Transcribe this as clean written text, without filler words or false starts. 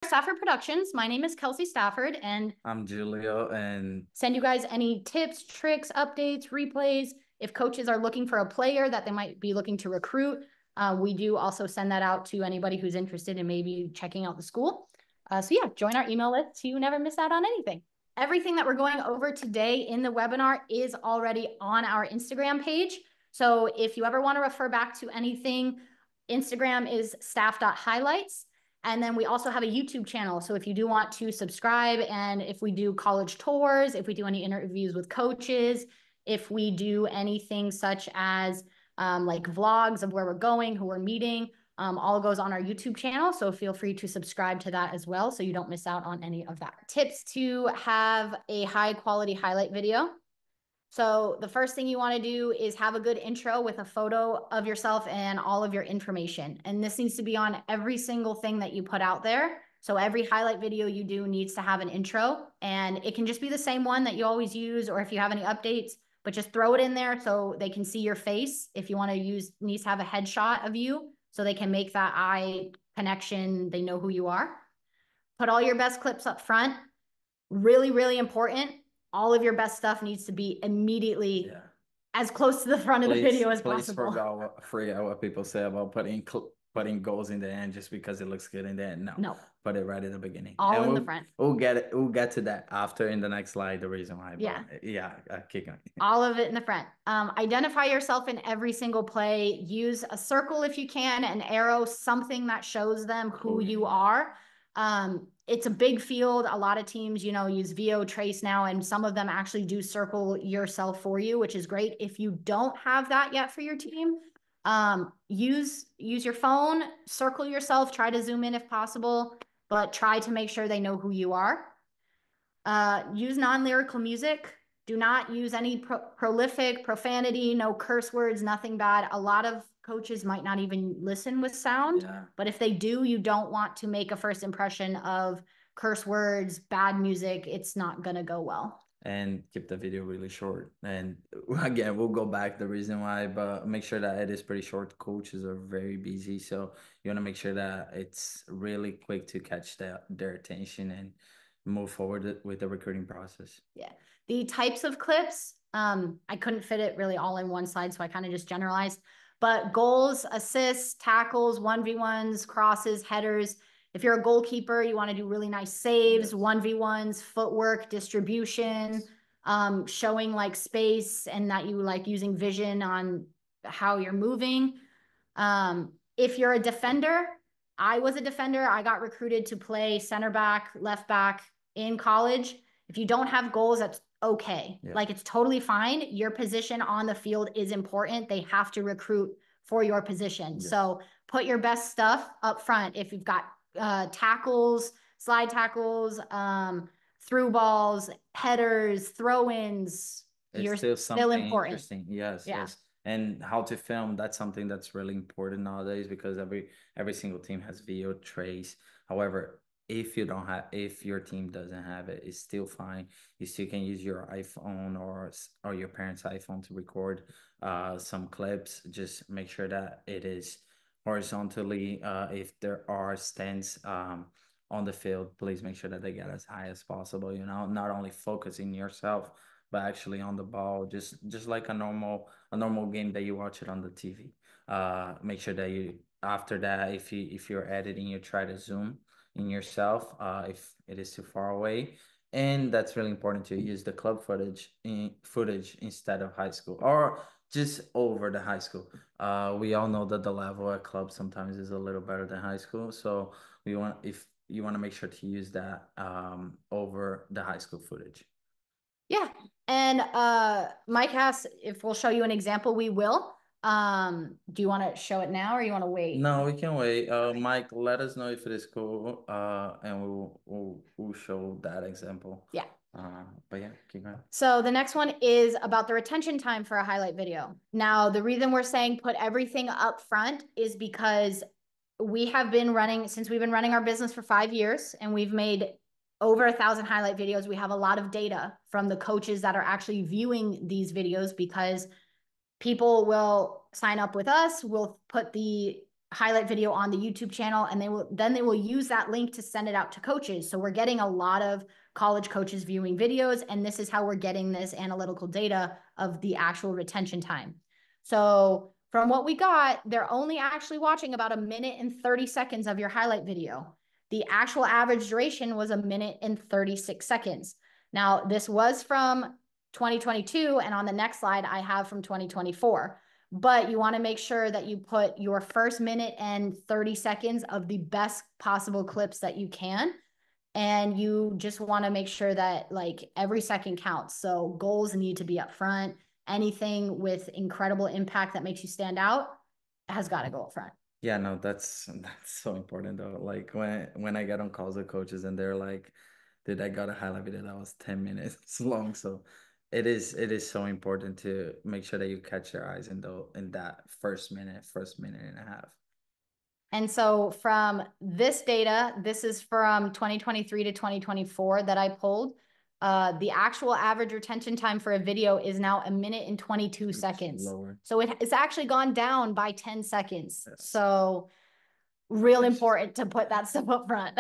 Stafford Productions. My name is Kelsey Stafford, and I'm Julio, and send you guys any tips, tricks, updates, replays. If coaches are looking for a player that they might be looking to recruit, we do also send that out to anybody who's interested in maybe checking out the school. So yeah, join our email list so you never miss out on anything. Everything that we're going over today in the webinar is already on our Instagram page. So if you ever want to refer back to anything, Instagram is staff.highlights. And then we also have a YouTube channel. So if you do want to subscribe, and if we do college tours, if we do any interviews with coaches, if we do anything such as like vlogs of where we're going, who we're meeting, all goes on our YouTube channel. So feel free to subscribe to that as well so you don't miss out on any of that. Tips to have a high quality highlight video. So the first thing you want to do is have a good intro with a photo of yourself and all of your information. And this needs to be on every single thing that you put out there. So every highlight video you do needs to have an intro, and it can just be the same one that you always use, or if you have any updates, but just throw it in there so they can see your face. If you want to use, needs to have a headshot of you so they can make that eye connection. They know who you are. Put all your best clips up front. Really, really important. All of your best stuff needs to be immediately as close to the front of the video as please possible. forget what people say about putting goals in the end just because it looks good in the end. No, put it right at the beginning. all And in the front. We'll get it. We'll get to that after in the next slide. The reason why. Yeah. But yeah. Keep going. All of it in the front. Identify yourself in every single play. Use a circle if you can, an arrow, something that shows them who you are. It's a big field. A lot of teams, use VO Trace now, and some of them actually do circle yourself for you, which is great. If you don't have that yet for your team, use your phone, circle yourself, try to zoom in if possible, but try to make sure they know who you are. Use non-lyrical music. Do not use any prolific profanity, no curse words, nothing bad. A lot of coaches might not even listen with sound, but if they do, you don't want to make a first impression of curse words, bad music. It's not going to go well. And keep the video really short. And again, we'll go back the reason why, but make sure that it is pretty short. Coaches are very busy, so you want to make sure that it's really quick to catch their attention and move forward with the recruiting process. Yeah. The types of clips, I couldn't fit it really all in one slide, so I kind of just generalized. But goals, assists, tackles, 1v1s, crosses, headers. If you're a goalkeeper, you want to do really nice saves, 1v1s, footwork, distribution, showing like space and that you like using vision on how you're moving. If you're a defender, I was a defender. I got recruited to play center back, left back in college. If you don't have goals, that's okay. Like, it's totally fine. Your position on the field is important. They have to recruit for your position. So put your best stuff up front. If you've got tackles, slide tackles, through balls, headers, throw-ins, you're still important. Interesting. Yes. And how to film, that's something that's really important nowadays because every single team has video trace. However, if your team doesn't have it, it's still fine. You still can use your iPhone or your parents' iPhone to record some clips. Just make sure that it is horizontally. If there are stands on the field, please make sure that they get as high as possible. Not only focusing yourself, but actually on the ball, just like a normal game that you watch it on the TV. Make sure that you after that, if you're editing, you try to zoom in yourself if it is too far away. And that's really important to use the club footage instead of high school or just over the high school. We all know that the level at club sometimes is a little better than high school. So if you want to make sure to use that over the high school footage. Yeah. And Mike asks if we'll show you an example. We will. Do you want to show it now or you want to wait? No, we can wait. Mike, let us know if it is cool. And we'll show that example. Yeah. But yeah, keep going. So the next one is about the retention time for a highlight video. Now, the reason we're saying put everything up front is because we've been running our business for 5 years, and we've made over 1,000 highlight videos. We have a lot of data from the coaches that are actually viewing these videos because people will sign up with us. We'll put the highlight video on the YouTube channel, and they will use that link to send it out to coaches. So we're getting a lot of college coaches viewing videos, and this is how we're getting this analytical data of the actual retention time. So from what we got, they're only actually watching about 1 minute and 30 seconds of your highlight video. The actual average duration was 1 minute and 36 seconds. Now, this was from 2022, and on the next slide, I have from 2024. But you want to make sure that you put your first 1 minute and 30 seconds of the best possible clips that you can. And you just want to make sure that like every second counts. So goals need to be up front. Anything with incredible impact that makes you stand out has got to go up front. Yeah, no, that's so important though. Like when I get on calls with coaches and they're like, dude, I got a highlight video that was 10 minutes long. So it is so important to make sure that you catch their eyes in that first minute and a half. And so from this data, this is from 2023 to 2024 that I pulled. The actual average retention time for a video is now 1 minute and 22 seconds. Lower. So it's actually gone down by 10 seconds. Yes. So real important to put that stuff up front.